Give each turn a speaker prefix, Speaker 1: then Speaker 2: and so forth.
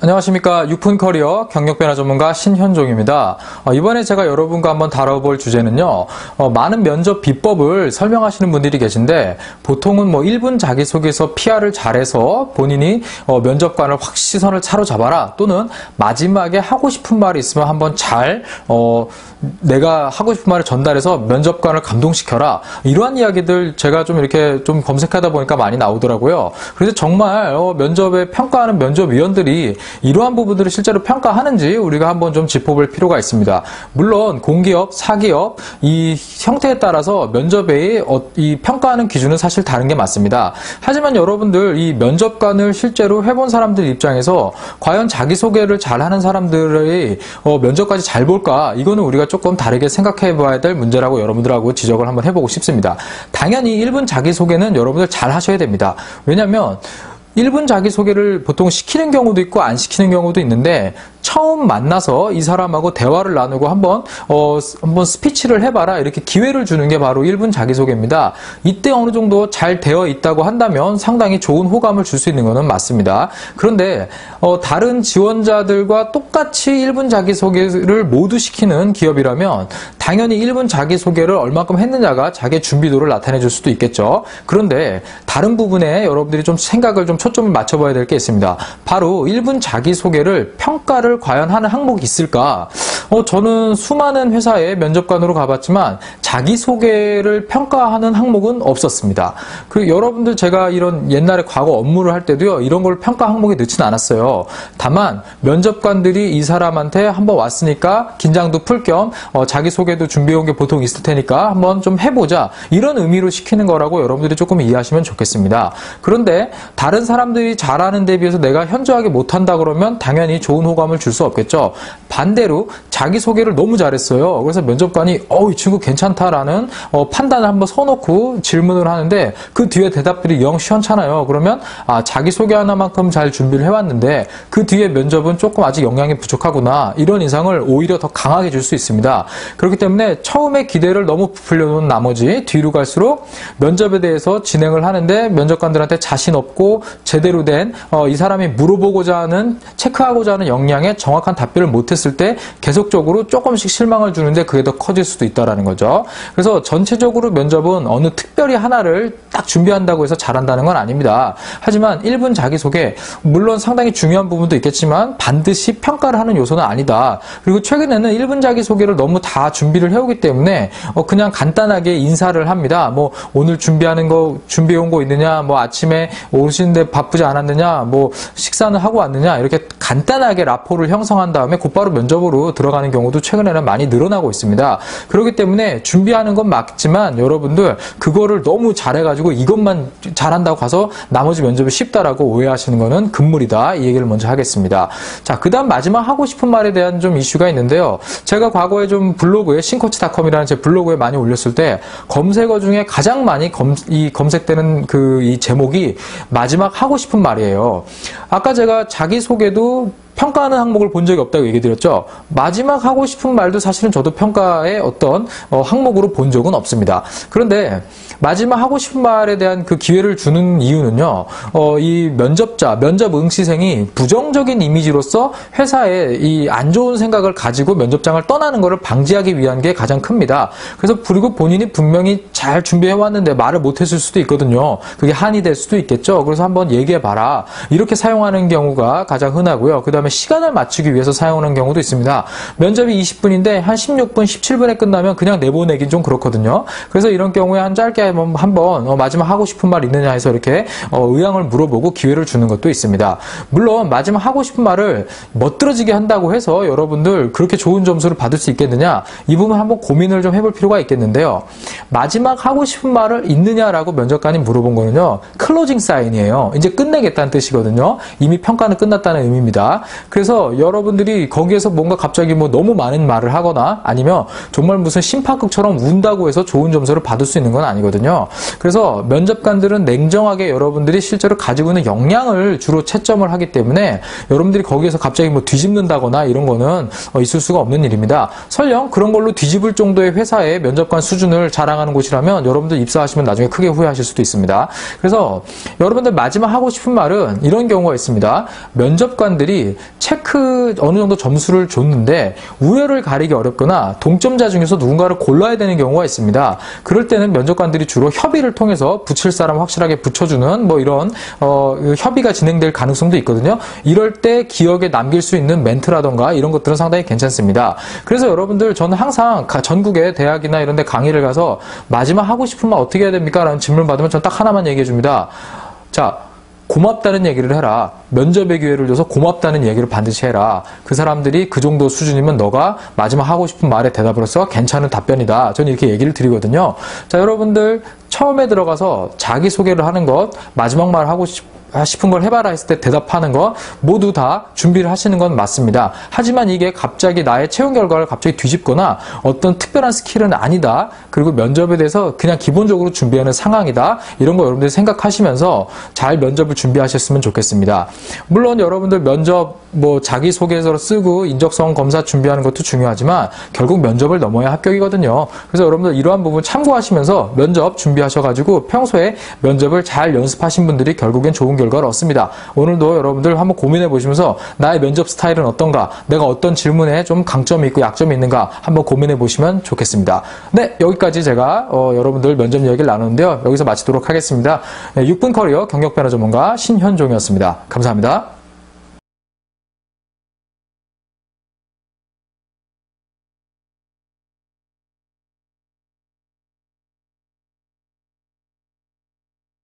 Speaker 1: 안녕하십니까. 6분 커리어 경력변화 전문가 신현종입니다. 이번에 제가 여러분과 한번 다뤄볼 주제는요. 많은 면접 비법을 설명하시는 분들이 계신데 보통은 1분 자기소개서 PR을 잘해서 본인이 면접관을 확 시선을 사로잡아라, 또는 마지막에 하고 싶은 말이 있으면 한번 잘 내가 하고 싶은 말을 전달해서 면접관을 감동시켜라, 이러한 이야기들 제가 좀 이렇게 좀 검색하다 보니까 많이 나오더라고요. 그래서 정말 면접에 평가하는 면접위원들이 이러한 부분들을 실제로 평가하는지 우리가 한번 좀 짚어볼 필요가 있습니다. 물론 공기업, 사기업 이 형태에 따라서 면접의 이 평가하는 기준은 사실 다른 게 맞습니다. 하지만 여러분들 이 면접관을 실제로 해본 사람들 입장에서 과연 자기소개를 잘하는 사람들의 면접까지 잘 볼까, 이거는 우리가 조금 다르게 생각해 봐야 될 문제라고 여러분들하고 지적을 한번 해보고 싶습니다. 당연히 1분 자기소개는 여러분들 잘 하셔야 됩니다. 왜냐하면 1분 자기소개를 보통 시키는 경우도 있고 안 시키는 경우도 있는데, 처음 만나서 이 사람하고 대화를 나누고 한번 스피치를 해봐라, 이렇게 기회를 주는 게 바로 1분 자기소개입니다. 이때 어느 정도 잘 되어 있다고 한다면 상당히 좋은 호감을 줄 수 있는 것은 맞습니다. 그런데 다른 지원자들과 똑같이 1분 자기소개를 모두 시키는 기업이라면 당연히 1분 자기소개를 얼마큼 했느냐가 자기의 준비도를 나타내 줄 수도 있겠죠. 그런데 다른 부분에 여러분들이 좀 생각을 좀 초점을 맞춰봐야 될 게 있습니다. 바로 1분 자기소개를 평가를 과연 하는 항목이 있을까? 저는 수많은 회사에 면접관으로 가봤지만 자기소개를 평가하는 항목은 없었습니다. 그리고 여러분들 제가 이런 옛날에 과거 업무를 할 때도요, 이런 걸 평가 항목에 넣진 않았어요. 다만 면접관들이 이 사람한테 한번 왔으니까 긴장도 풀 겸 자기소개도 준비해온 게 보통 있을 테니까 한번 좀 해보자, 이런 의미로 시키는 거라고 여러분들이 조금 이해하시면 좋겠습니다. 그런데 다른 사람들이 잘하는 데 비해서 내가 현저하게 못한다 그러면 당연히 좋은 호감을 줄 수 없겠죠. 반대로 자기소개를 너무 잘했어요. 그래서 면접관이 이 친구 괜찮다라는 판단을 한번 써놓고 질문을 하는데 그 뒤에 대답들이 영 시원찮아요. 그러면 자기소개 하나만큼 잘 준비를 해왔는데 그 뒤에 면접은 조금 아직 역량이 부족하구나, 이런 인상을 오히려 더 강하게 줄 수 있습니다. 그렇기 때문에 처음에 기대를 너무 부풀려 놓은 나머지 뒤로 갈수록 면접에 대해서 진행을 하는데 면접관들한테 자신 없고 제대로 된 이 사람이 물어보고자 하는, 체크하고자 하는 역량에 정확한 답변을 못했을 때 계속적으로 조금씩 실망을 주는데 그게 더 커질 수도 있다는 거죠. 그래서 전체적으로 면접은 어느 특별히 하나를 딱 준비한다고 해서 잘한다는 건 아닙니다. 하지만 1분 자기소개, 물론 상당히 중요한 부분도 있겠지만 반드시 평가를 하는 요소는 아니다. 그리고 최근에는 1분 자기소개를 너무 다 준비를 해오기 때문에 그냥 간단하게 인사를 합니다. 오늘 준비해온 거 있느냐, 아침에 오시는데 바쁘지 않았느냐, 식사는 하고 왔느냐, 이렇게 간단하게 라포를 형성한 다음에 곧바로 면접으로 들어가는 경우도 최근에는 많이 늘어나고 있습니다. 그렇기 때문에 준비하는 건 맞지만 여러분들 그거를 너무 잘해가지고 이것만 잘한다고 가서 나머지 면접이 쉽다라고 오해하시는 거는 금물이다, 이 얘기를 먼저 하겠습니다. 자, 그 다음 마지막 하고 싶은 말에 대한 좀 이슈가 있는데요. 제가 과거에 좀 블로그에 신코치닷컴이라는 제 블로그에 많이 올렸을 때 검색어 중에 가장 많이 검색되는 이 제목이 마지막 하고 싶은 말이에요. 아까 제가 자기소개도 평가하는 항목을 본 적이 없다고 얘기 드렸죠. 마지막 하고 싶은 말도 사실은 저도 평가의 어떤 항목으로 본 적은 없습니다. 그런데 마지막 하고 싶은 말에 대한 그 기회를 주는 이유는요, 이 면접 응시생이 부정적인 이미지로서 회사에 이 안 좋은 생각을 가지고 면접장을 떠나는 것을 방지하기 위한 게 가장 큽니다. 그리고 본인이 분명히 잘 준비해왔는데 말을 못했을 수도 있거든요. 그게 한이 될 수도 있겠죠. 그래서 한번 얘기해봐라, 이렇게 사용하는 경우가 가장 흔하고요. 그 다음에 시간을 맞추기 위해서 사용하는 경우도 있습니다. 면접이 20분인데 한 16분, 17분에 끝나면 그냥 내보내긴 좀 그렇거든요. 그래서 이런 경우에 한 짧게 한번 마지막 하고 싶은 말 있느냐 해서 이렇게 의향을 물어보고 기회를 주는 것도 있습니다. 물론 마지막 하고 싶은 말을 멋들어지게 한다고 해서 여러분들 그렇게 좋은 점수를 받을 수 있겠느냐, 이 부분 한번 고민을 좀 해볼 필요가 있겠는데요. 마지막 하고 싶은 말을 있느냐라고 면접관이 물어본 거는요, 클로징 사인이에요. 이제 끝내겠다는 뜻이거든요. 이미 평가는 끝났다는 의미입니다. 그래서 여러분들이 거기에서 뭔가 갑자기 너무 많은 말을 하거나 아니면 정말 무슨 심파극처럼 운다고 해서 좋은 점수를 받을 수 있는 건 아니거든요. 그래서 면접관들은 냉정하게 여러분들이 실제로 가지고 있는 역량을 주로 채점을 하기 때문에 여러분들이 거기에서 갑자기 뒤집는다거나 이런 거는 있을 수가 없는 일입니다. 설령 그런 걸로 뒤집을 정도의 회사의 면접관 수준을 자랑하는 곳이라면 여러분들 입사하시면 나중에 크게 후회하실 수도 있습니다. 그래서 여러분들 마지막 하고 싶은 말은 이런 경우가 있습니다. 면접관들이 어느 정도 점수를 줬는데 우열을 가리기 어렵거나 동점자 중에서 누군가를 골라야 되는 경우가 있습니다. 그럴 때는 면접관들이 주로 협의를 통해서 붙일 사람 확실하게 붙여주는 뭐 이런 협의가 진행될 가능성도 있거든요. 이럴 때 기억에 남길 수 있는 멘트라던가 이런 것들은 상당히 괜찮습니다. 그래서 여러분들 저는 항상 전국의 대학이나 이런 데 강의를 가서 마지막 하고 싶은 말 어떻게 해야 됩니까? 라는 질문을 받으면 저는 딱 하나만 얘기해 줍니다. 자, 고맙다는 얘기를 해라. 면접의 기회를 줘서 고맙다는 얘기를 반드시 해라. 그 사람들이 그 정도 수준이면 너가 마지막 하고 싶은 말에 대답으로서 괜찮은 답변이다. 저는 이렇게 얘기를 드리거든요. 자, 여러분들 처음에 들어가서 자기소개를 하는 것, 마지막 말 하고 싶은 걸 해봐라 했을 때 대답하는 거 모두 다 준비를 하시는 건 맞습니다. 하지만 이게 갑자기 나의 채용 결과를 갑자기 뒤집거나 어떤 특별한 스킬은 아니다. 그리고 면접에 대해서 그냥 기본적으로 준비하는 상황이다. 이런 거 여러분들이 생각하시면서 잘 면접을 준비하셨으면 좋겠습니다. 물론 여러분들 면접 자기소개서 쓰고 인적성 검사 준비하는 것도 중요하지만 결국 면접을 넘어야 합격이거든요. 그래서 여러분들 이러한 부분 참고하시면서 면접 준비하셔가지고 평소에 면접을 잘 연습하신 분들이 결국엔 좋은 결과를 얻습니다. 오늘도 여러분들 한번 고민해 보시면서 나의 면접 스타일은 어떤가, 내가 어떤 질문에 좀 강점이 있고 약점이 있는가 한번 고민해 보시면 좋겠습니다. 네, 여기까지 제가 여러분들 면접 이야기를 나누는데요. 여기서 마치도록 하겠습니다. 네, 6분 커리어 경력 변화 전문가 신현종이었습니다. 감사합니다.